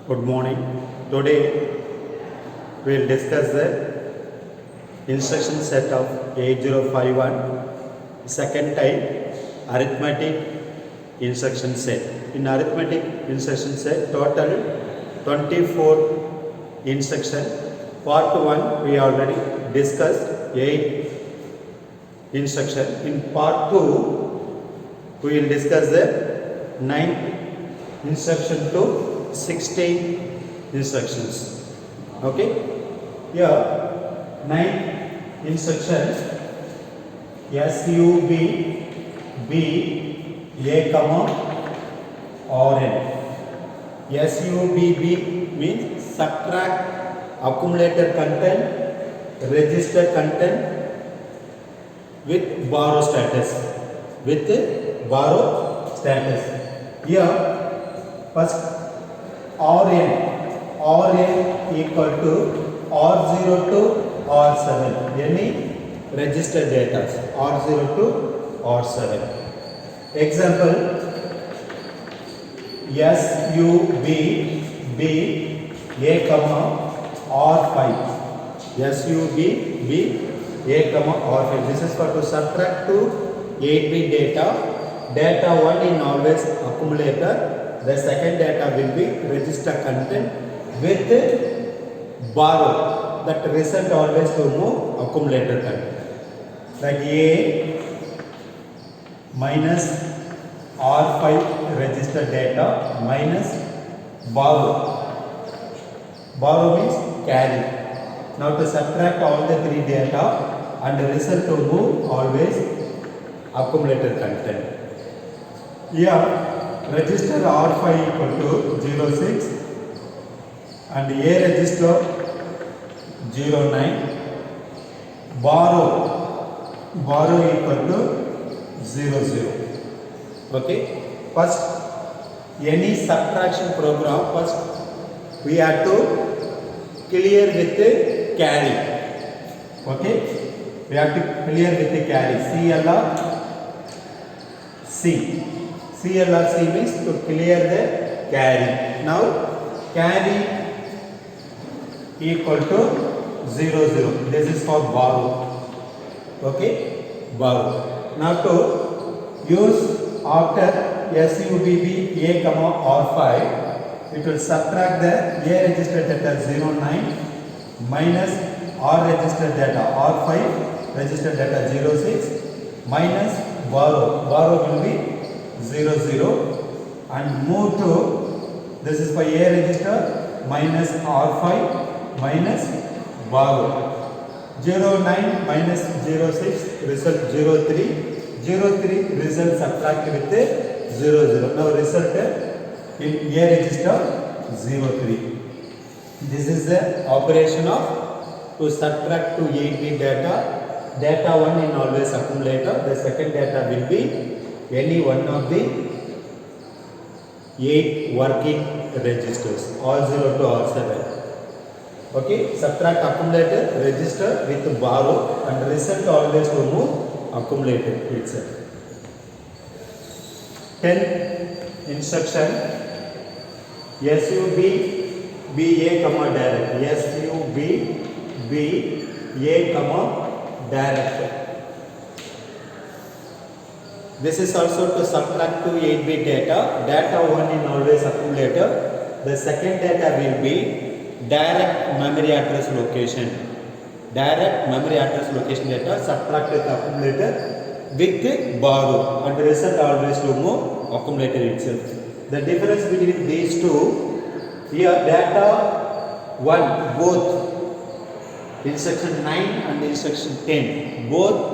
Good morning. Today we will discuss the instruction set of 8051, second type arithmetic instruction set. In arithmetic instruction set, total 24 instruction. Part 1 we already discussed 8 instruction. In part 2 we will discuss the 9 instruction to 16 instructions. Okay, here 9 instruction SUB B A comma RN. SUB B means subtract accumulator content, register content with borrow status. With borrow status. Here first RN equal to R0 to R7. Any registered data R0 to R7. Example SUB B A comma R5. SUB B A comma R5. This is for to subtract to 8-bit data. Data 1 in always accumulator. The second data will be register content with borrow. That result always to move accumulator content. Like A minus R5 register data minus borrow. Borrow means carry. Now to subtract all the three data and the result to move always accumulator content. Here register R5 equal to 06 and A register 09. Borrow equal to 00. Okay. First, any subtraction program, first we have to clear with the carry. Okay. We have to clear with the carry. CLRC means to clear the carry. Now carry equal to 00. This is for borrow. Okay, borrow. Now to use after SUBB A comma R5, it will subtract the A registered data 09 minus R registered data R5 registered data 06 minus borrow. Borrow will be 00 and move to this is for A register minus R5 minus borrow. 09 minus 06 result 03. 03 result subtract with 00. Now result in A register 03. This is the operation of to subtract to 8-bit data. Data 1 in always accumulator. The second data will be any one of the 8 working registers, R0 to R7. Okay, subtract accumulator, register with borrow and result always to move accumulator itself. 10 instruction SUB BA comma direct. SUB BA comma direct. This is also to subtract to 8-bit data. Data 1 in always accumulator. The second data will be direct memory address location. Direct memory address location data subtract with accumulator with borrow and the result always to move accumulator itself. The difference between these two, here data 1 both instruction 9 and instruction 10 both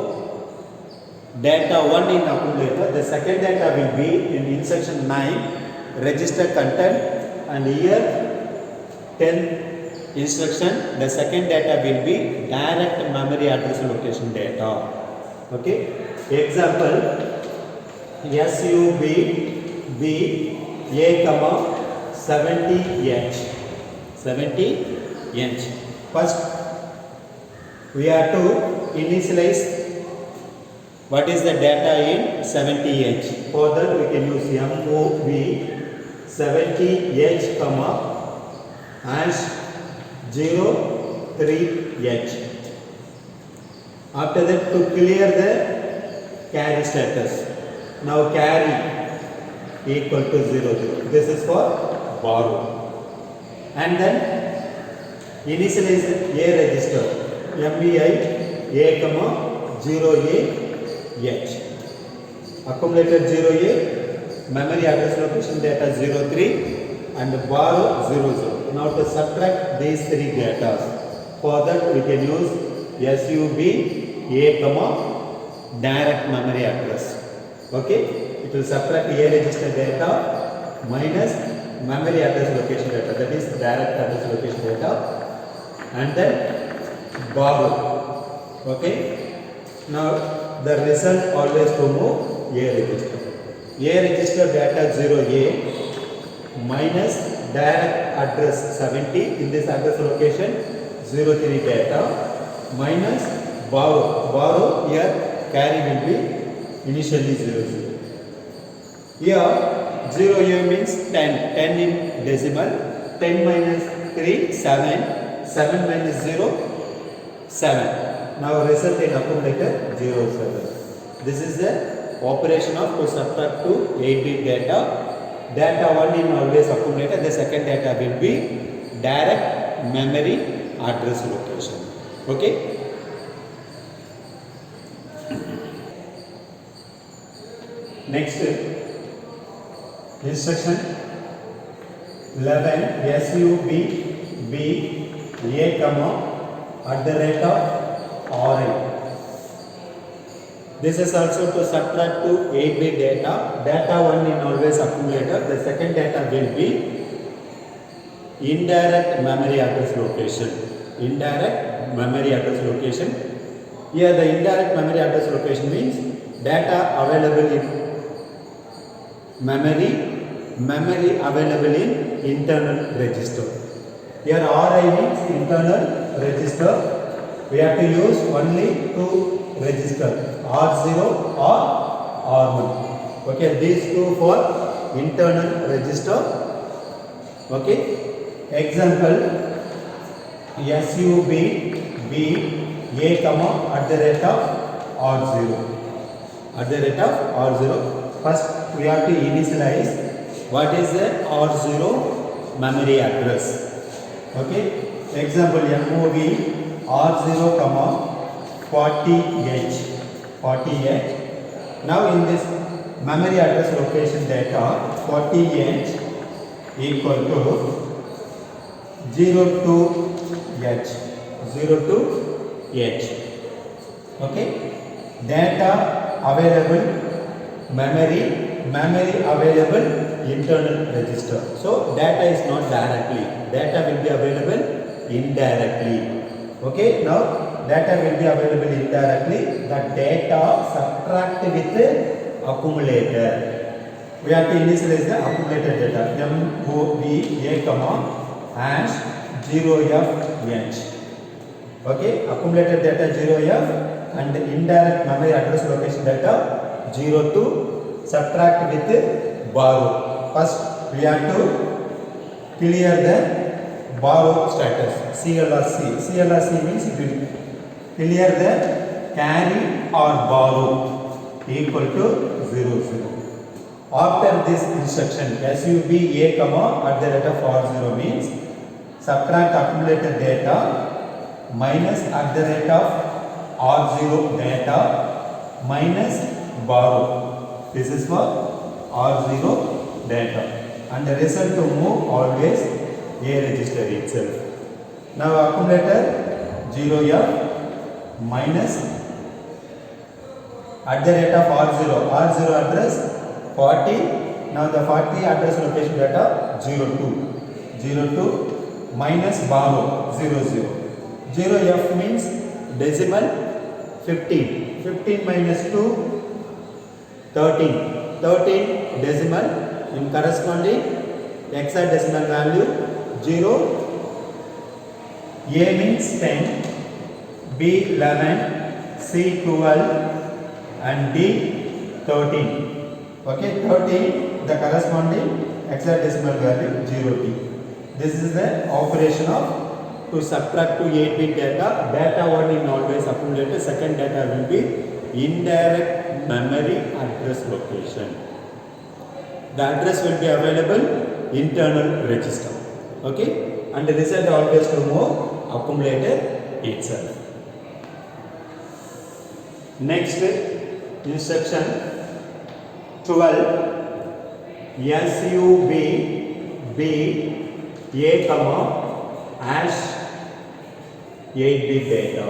data 1 in accumulator. The second data will be in instruction 9 register content and here 10 instruction the second data will be direct memory address location data. Okay. Example SUB B A comma 70H. 70H. First we have to initialize what is the data in 70H. For that we can use MOV 70H comma hash 03H. After that, to clear the carry status, now carry equal to 0 0. This is for borrow. And then initialize A register MEI A comma 0AH. Accumulated 0A, memory address location data 03 and borrow 00. Now to subtract these three data, for that we can use SUB A comma direct memory address. Okay, it will subtract A register data minus memory address location data, that is direct address location data, and then borrow. Okay, now the result always to move A register. A register data 0A minus direct address 70 in this address location 03 data minus borrow here carry will be initially 00. Here 0A means 10 in decimal, 10 minus 3 7, 7 minus 0 7. Now result in accumulator 07. This is the operation of to subtract to 8-bit data. Data 1 in always accumulator, the second data will be direct memory address location. Okay. Next instruction 11 SUB B A comma at the rate of RL. This is also to subtract to 8-bit data. Data 1 in always accumulator. The second data will be indirect memory address location. Indirect memory address location. Here the indirect memory address location means data available in memory available in internal register. Here RI means internal register. We have to use only two register, R0 or R1. Okay, these two for internal register. Okay, example SUB B A comma at the rate of R0. At the rate of R0. First we have to initialize what is the R0 memory address. Okay, example MOV R0 comma 40H. Now in this memory address location data 40H equal to 02H. Okay, data available memory available internal register. So data is not directly, data will be available indirectly. Okay, now data will be available indirectly. The data subtract with accumulator. We have to initialize the accumulated data MOV A comma hash 0FH. Okay, accumulated data 0F and indirect memory address location data 02. Subtract with borrow. First we have to clear the borrow status CLRC. CLRC means it will clear the carry or borrow equal to 0 0. After this instruction SUB A comma at the rate of R0 means subtract accumulated data minus at the rate of R0 data minus borrow. This is for R0 data and the result to move always A register itself. Now accumulator 0F minus at the rate of R0 address 40. Now the 40 address location data 02 minus borrow 00. 0F means decimal 15 minus 2 13 decimal in corresponding hexadecimal value 0. A means 10, B 11, C 12 and D 13. Okay, 13 the corresponding hexadecimal value 0T. This is the operation of to subtract to 8-bit data. Data 1 in always accumulated. Second data will be indirect memory address location. The address will be available internal register. Okay, and the result always to move accumulated itself. Next instruction 12 SUB B A comma hash 8-bit data.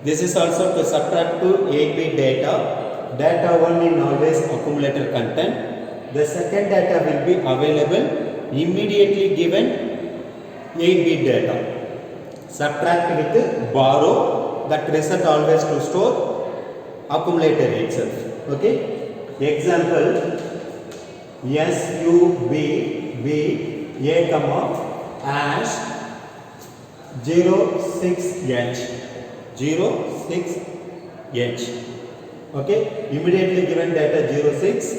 This is also to subtract to 8-bit data. Data 1 in always accumulator content. The second data will be available immediately given 8-bit data. Subtract with borrow. That result always to store accumulator itself. Okay. Example SUB B A comma hash 06H 06H. Okay, immediately given data 06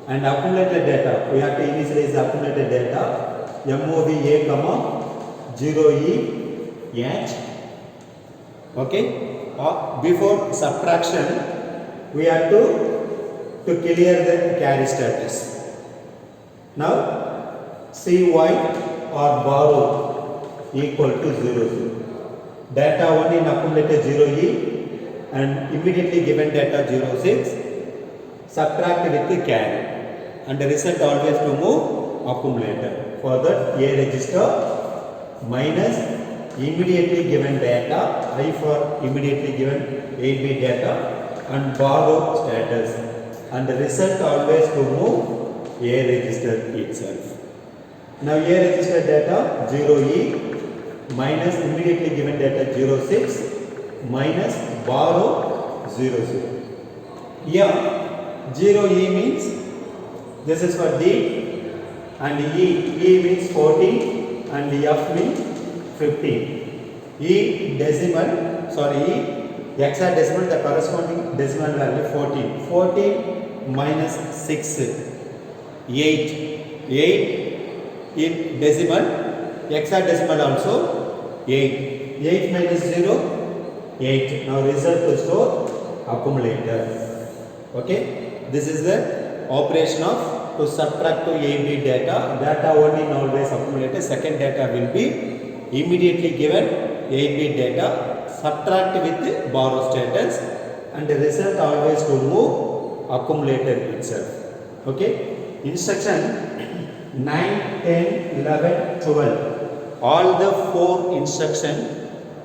and accumulated data. We have to initialize the accumulated data MOV A comma 0EH. Okay, before subtraction we have to clear the carry status. Now CY or borrow equal to 0, 0. Data 1 in accumulated 0E and immediately given data 06. Subtract with the carry and the result always to move accumulator. For that A register minus immediately given data, I for immediately given 8-bit data and borrow status, and the result always to move A register itself. Now A register data 0E minus immediately given data 06 minus borrow 00. Here 0E means this is for D and E means 40 and F means 15. E hexadecimal, the corresponding decimal value 14. 14 minus 6, 8. 8 in decimal, hexadecimal also 8. 8 minus 0, 8. Now result to store accumulator. Okay, this is the operation of to subtract to 8-bit data. Data 1 in always accumulated. Second data will be immediately given 8-bit data. Subtract with borrow status and the result always to move accumulator itself. Okay, instruction 9, 10, 11, 12. All the 4 instructions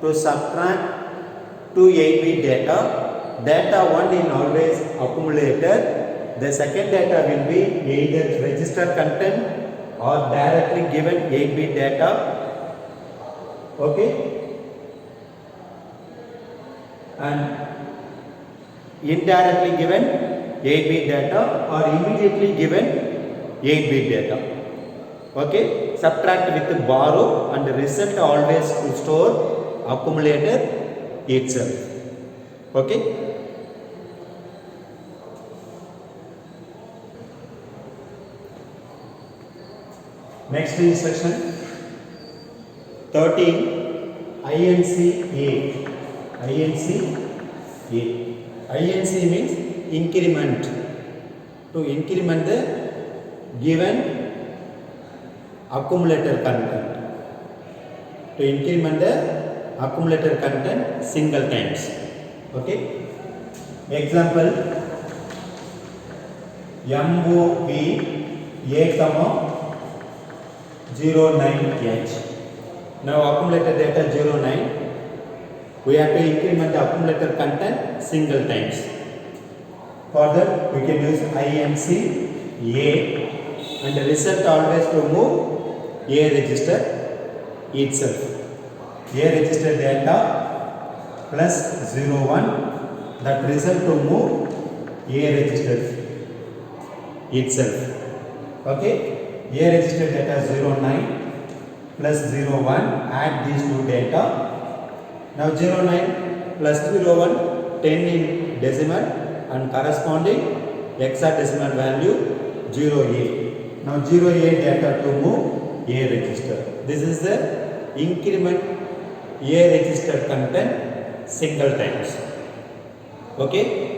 to subtract to 8-bit data. Data 1 in always accumulator. The second data will be either register content or directly given 8-bit data. Okay, and indirectly given 8-bit data or immediately given 8-bit data. Okay, subtract with borrow and the result always to store accumulator itself. Okay. Next instruction 13 INC A. INC A. INC means increment. To increment the given accumulator content. To increment the accumulator content single times. Okay. Example MOV A comma 09H. Now accumulator data 09. We have to increment the accumulator content single times. For that we can use INC A and the result always to move A register itself. A register data plus 01, that result to move A register itself. Okay, A register data 09 plus 01, add these two data. Now 09 plus 01, 10 in decimal and corresponding hexadecimal value 0A. Now 0A data to move A register. This is the increment A register content single times. Okay.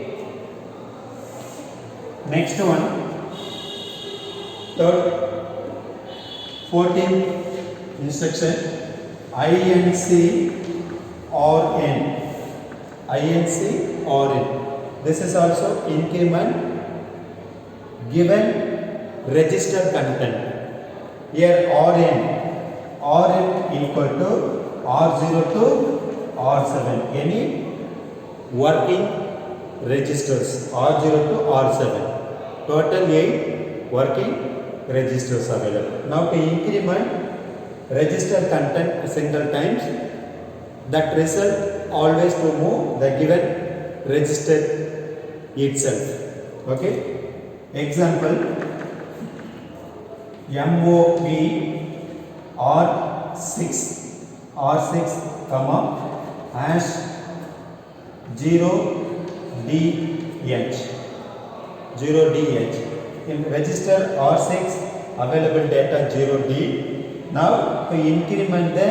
Next one, third 14th instruction, INC or N. INC or N. This is also increment given register content. Here Rn equal to R0 to R7. Any working registers R0 to R7. Total 8 working registers available. Now to increment register content single times, that result always to move the given register itself. Okay. Example, MOV R6 comma hash 0DH. In register R6 available data 0D. Now to increment the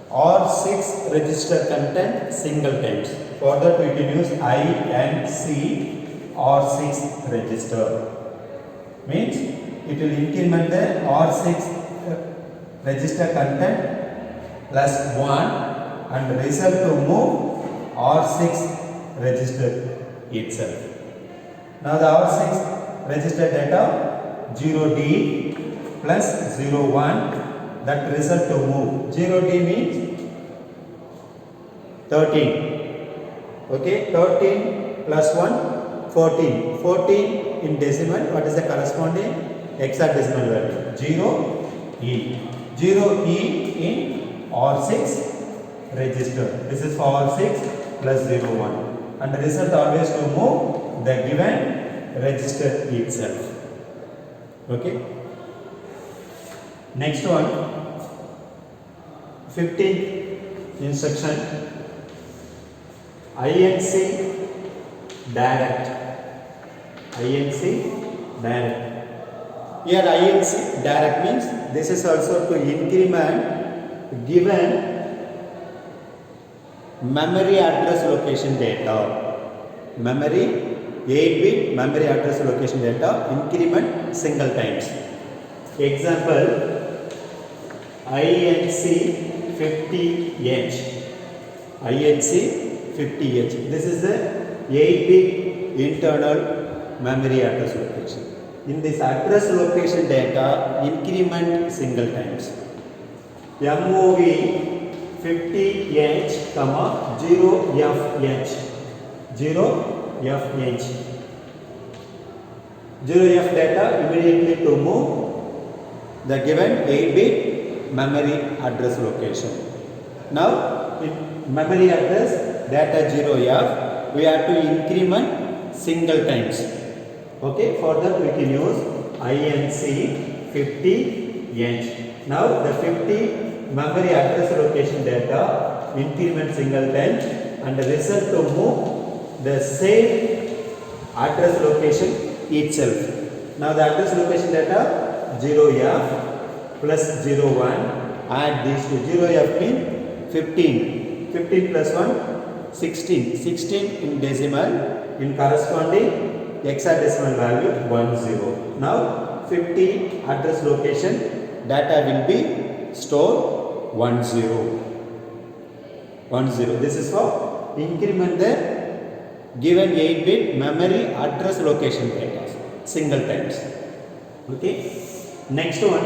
R6 register content single times. For that we can use INC R6 register. Means it will increment the R6 register content plus 1 and result to move R6 register itself. Now the R6 register data 0D plus 01, that result to move. 0D means 13. Okay, 13 plus 1, 14. 14 in decimal, what is the corresponding hexadecimal value? 0E. 0E in R6 register. This is for R6 plus 01. And the result always to move the given register itself. Okay. Next one, 15th instruction, INC direct. INC direct. Here INC direct means this is also to increment given memory address location data. Memory 8-bit memory address location data increment single times. Example, INC 50H. INC 50H. This is the 8-bit internal memory address location. In this address location data increment single times. MOV 50H, 0FH. 0FH. 0F data immediately to move the given 8-bit memory address location. Now, in memory address data 0F, we have to increment single times. Okay, for that we can use INC 50H. Now, the 50 memory address location data increment single times and the result to move the same address location itself. Now, the address location data 0F plus 01, add these two. 0F means 15. 15 plus 1, 16. 16 in decimal, in corresponding hexadecimal value 10. Now 50 address location data will be stored 10. This is for increment the given 8-bit memory address location data single times. Okay. Next one,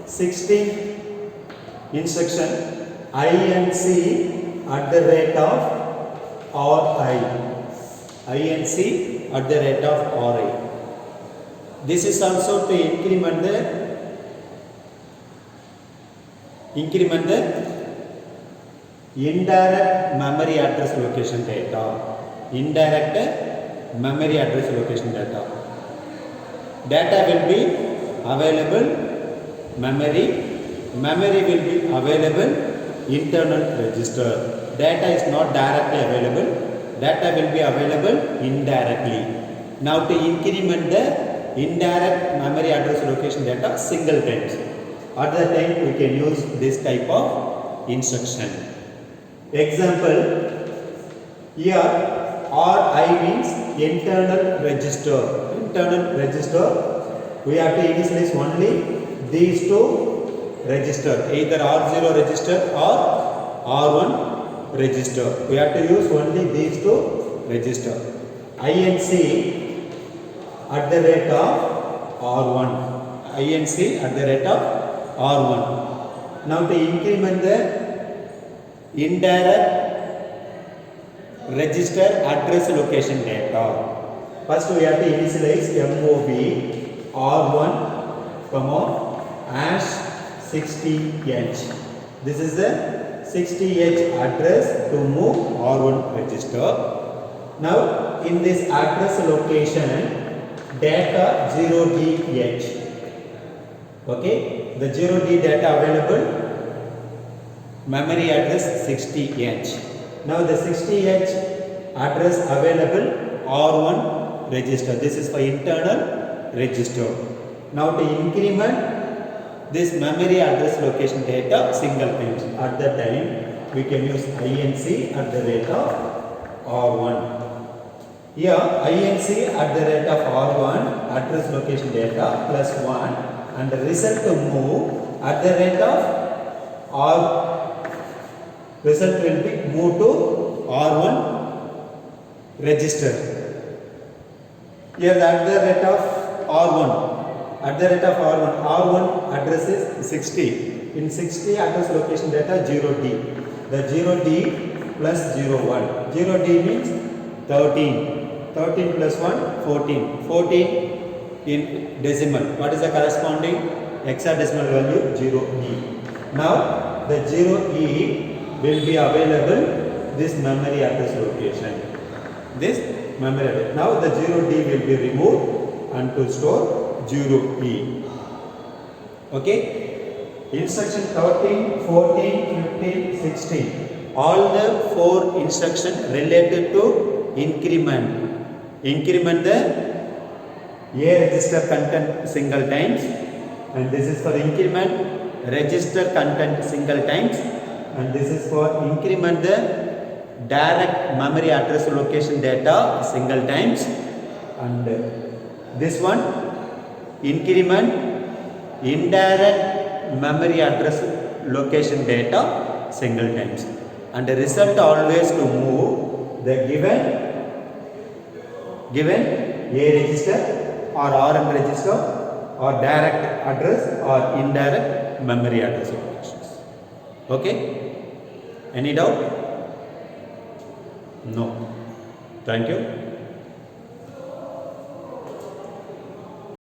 16th instruction, INC at the rate of RI. INC at the rate of RI. This is also to increment the indirect memory address location data. Indirect memory address location data. Data will be available memory. Memory will be available internal register. Data is not directly available. Data will be available indirectly. Now to increment the indirect memory address location data single times. At that time we can use this type of instruction. Example, here RI means internal register. Internal register, we have to initialize only these two register, either R0 register or R1 register. We have to use only these two register. INC at the rate of R1. INC at the rate of R1. Now to increment the indirect register address location data. First we have to initialize MOV R1 comma hash 60H. This is the 60H address to move R1 register. Now in this address location data 0DH. Okay, the 0D data available, memory address 60H. Now the 60H address available R1 register. This is for internal register. Now to increment this memory address location data single times. At that time we can use INC at the rate of R1. Here INC at the rate of R1 address location data plus 1 and the result to move at the rate of R. Result will be move to R1 register. Here at the rate of R1. At the rate of R1. R1 address is 60. In 60 address location data 0D. The 0D plus 01. 0D means 13. 13 plus 1 14. 14 in decimal. What is the corresponding hexadecimal value? 0E. Now the 0E will be available this memory address location. This memory address. Now the 0D will be removed and to store 0E. Okay. Instruction 13, 14, 15, 16. All the 4 instructions related to increment. Increment the A register content single times, and this is for increment register content single times, and this is for increment the direct memory address location data single times, and this one increment indirect memory address location data single times, and the result always to move the given A register or RM register or direct address or indirect memory address locations. Okay? Any doubt? No. Thank you.